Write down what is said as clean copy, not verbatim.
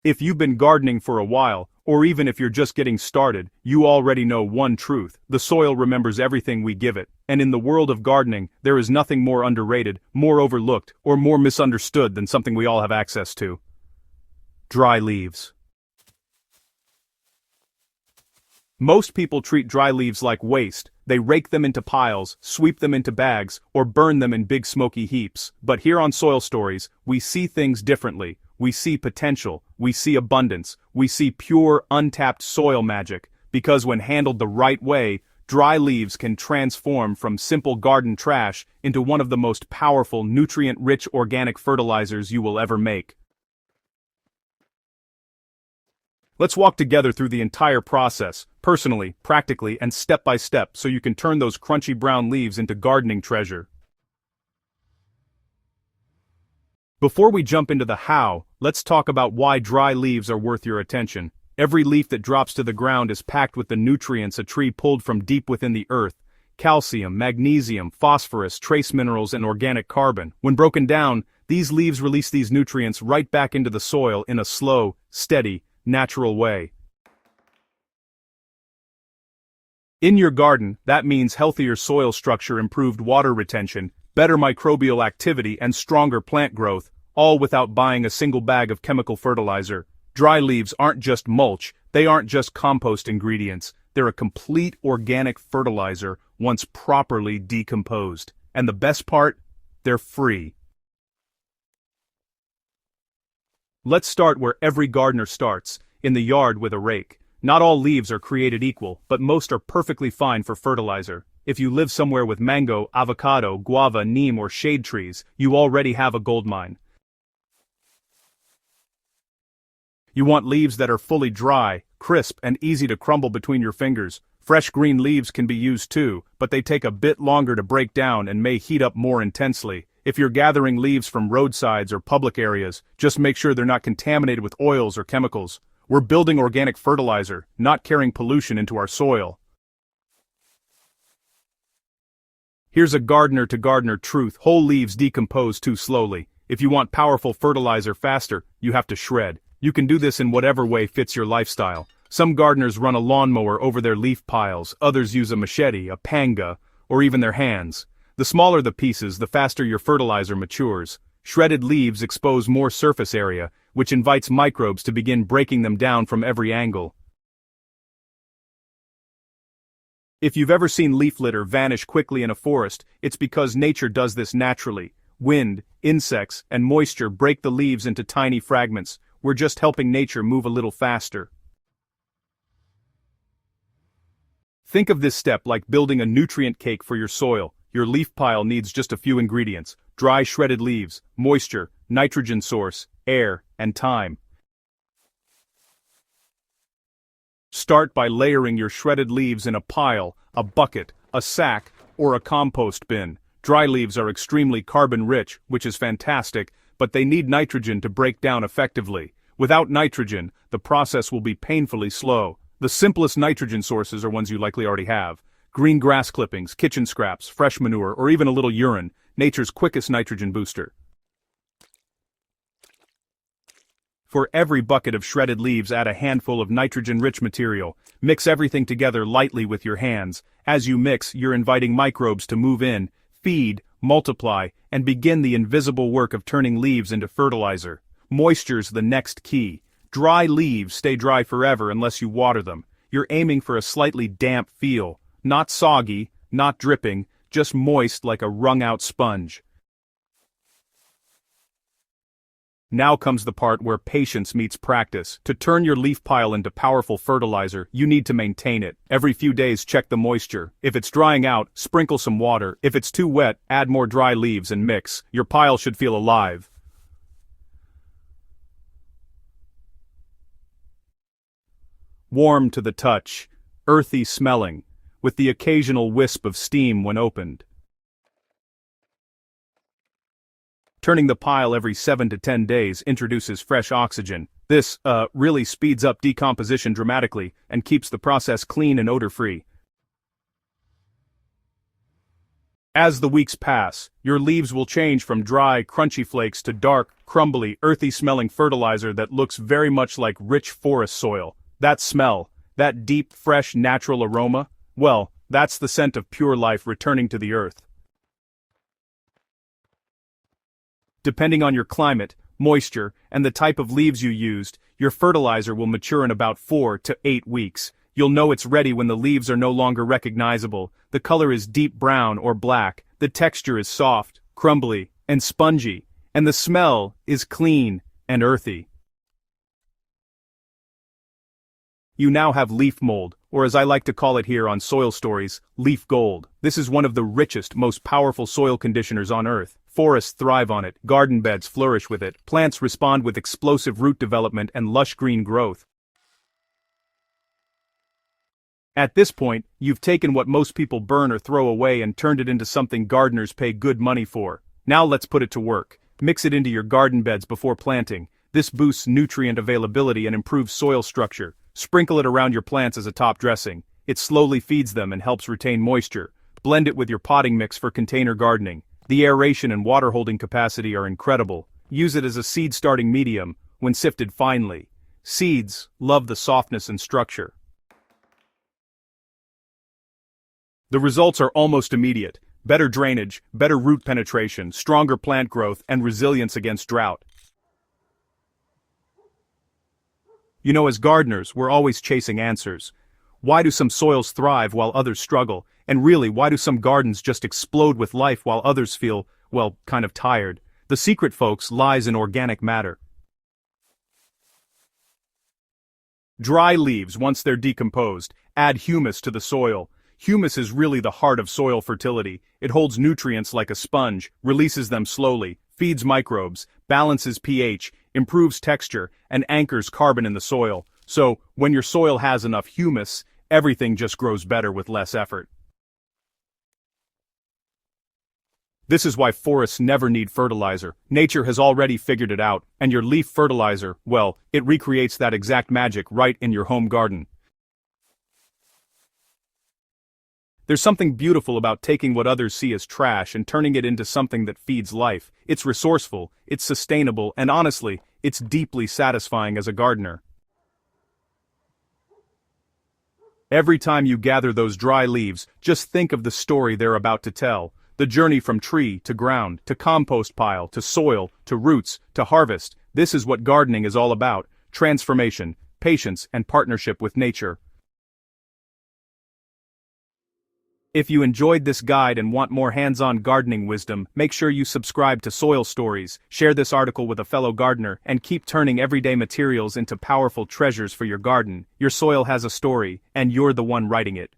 If you've been gardening for a while, or even if you're just getting started, you already know one truth: the soil remembers everything we give it, and in the world of gardening, there is nothing more underrated, more overlooked, or more misunderstood than something we all have access to. Dry leaves. Most people treat dry leaves like waste. They rake them into piles, sweep them into bags, or burn them in big smoky heaps. But here on Soil Stories, we see things differently. We see potential, we see abundance, we see pure, untapped soil magic, because when handled the right way, dry leaves can transform from simple garden trash into one of the most powerful, nutrient-rich organic fertilizers you will ever make. Let's walk together through the entire process, personally, practically, and step by step, so you can turn those crunchy brown leaves into gardening treasure. Before we jump into the how, let's talk about why dry leaves are worth your attention. Every leaf that drops to the ground is packed with the nutrients a tree pulled from deep within the earth: calcium, magnesium, phosphorus, trace minerals, and organic carbon. When broken down, these leaves release these nutrients right back into the soil in a slow, steady, natural way. In your garden, that means healthier soil structure, improved water retention, better microbial activity, and stronger plant growth, all without buying a single bag of chemical fertilizer. Dry leaves aren't just mulch, they aren't just compost ingredients, they're a complete organic fertilizer once properly decomposed. And the best part? They're free. Let's start where every gardener starts, in the yard with a rake. Not all leaves are created equal, but most are perfectly fine for fertilizer. If you live somewhere with mango, avocado, guava, neem, or shade trees, you already have a goldmine. You want leaves that are fully dry, crisp, and easy to crumble between your fingers. Fresh green leaves can be used too, but they take a bit longer to break down and may heat up more intensely. If you're gathering leaves from roadsides or public areas, just make sure they're not contaminated with oils or chemicals. We're building organic fertilizer, not carrying pollution into our soil. Here's a gardener-to-gardener truth: whole leaves decompose too slowly. If you want powerful fertilizer faster, you have to shred. You can do this in whatever way fits your lifestyle. Some gardeners run a lawnmower over their leaf piles, others use a machete, a panga, or even their hands. The smaller the pieces, the faster your fertilizer matures. Shredded leaves expose more surface area, which invites microbes to begin breaking them down from every angle. If you've ever seen leaf litter vanish quickly in a forest, it's because nature does this naturally. Wind, insects, and moisture break the leaves into tiny fragments. We're just helping nature move a little faster. Think of this step like building a nutrient cake for your soil. Your leaf pile needs just a few ingredients: dry shredded leaves, moisture, nitrogen source, air, and time. Start by layering your shredded leaves in a pile, a bucket, a sack, or a compost bin. Dry leaves are extremely carbon-rich, which is fantastic, but they need nitrogen to break down effectively. Without nitrogen, the process will be painfully slow. The simplest nitrogen sources are ones you likely already have: green grass clippings, kitchen scraps, fresh manure, or even a little urine, nature's quickest nitrogen booster. For every bucket of shredded leaves, add a handful of nitrogen-rich material. Mix everything together lightly with your hands. As you mix, you're inviting microbes to move in, feed, multiply, and begin the invisible work of turning leaves into fertilizer. Moisture's the next key. Dry leaves stay dry forever unless you water them. You're aiming for a slightly damp feel. Not soggy, not dripping, just moist like a wrung-out sponge. Now comes the part where patience meets practice. To turn your leaf pile into powerful fertilizer, you need to maintain it. Every few days, check the moisture. If it's drying out, sprinkle some water. If it's too wet, add more dry leaves and mix. Your pile should feel alive. Warm to the touch, earthy smelling, with the occasional wisp of steam when opened. Turning the pile every 7 to 10 days introduces fresh oxygen. This, really speeds up decomposition dramatically and keeps the process clean and odor-free. As the weeks pass, your leaves will change from dry, crunchy flakes to dark, crumbly, earthy-smelling fertilizer that looks very much like rich forest soil. That smell, that deep, fresh, natural aroma, well, that's the scent of pure life returning to the earth. Depending on your climate, moisture, and the type of leaves you used, your fertilizer will mature in about 4 to 8 weeks. You'll know it's ready when the leaves are no longer recognizable, the color is deep brown or black, the texture is soft, crumbly, and spongy, and the smell is clean and earthy. You now have leaf mold, or as I like to call it here on Soil Stories, leaf gold. This is one of the richest, most powerful soil conditioners on Earth. Forests thrive on it, garden beds flourish with it, plants respond with explosive root development and lush green growth. At this point, you've taken what most people burn or throw away and turned it into something gardeners pay good money for. Now let's put it to work. Mix it into your garden beds before planting. This boosts nutrient availability and improves soil structure. Sprinkle it around your plants as a top dressing. It slowly feeds them and helps retain moisture. Blend it with your potting mix for container gardening. The aeration and water holding capacity are incredible. Use it as a seed starting medium when sifted finely. Seeds love the softness and structure. The results are almost immediate. Better drainage, better root penetration, stronger plant growth, and resilience against drought. You know, as gardeners, we're always chasing answers. Why do some soils thrive while others struggle? And really, why do some gardens just explode with life while others feel, well, kind of tired? The secret, folks, lies in organic matter. Dry leaves, once they're decomposed, add humus to the soil. Humus is really the heart of soil fertility. It holds nutrients like a sponge, releases them slowly, feeds microbes, balances pH, improves texture, and anchors carbon in the soil. So, when your soil has enough humus, everything just grows better with less effort. This is why forests never need fertilizer. Nature has already figured it out, and your leaf fertilizer, well, it recreates that exact magic right in your home garden. There's something beautiful about taking what others see as trash and turning it into something that feeds life. It's resourceful, it's sustainable, and honestly, it's deeply satisfying as a gardener. Every time you gather those dry leaves, just think of the story they're about to tell. The journey from tree to ground, to compost pile, to soil, to roots, to harvest. This is what gardening is all about: transformation, patience, and partnership with nature. If you enjoyed this guide and want more hands-on gardening wisdom, make sure you subscribe to Soil Stories, share this article with a fellow gardener, and keep turning everyday materials into powerful treasures for your garden. Your soil has a story, and you're the one writing it.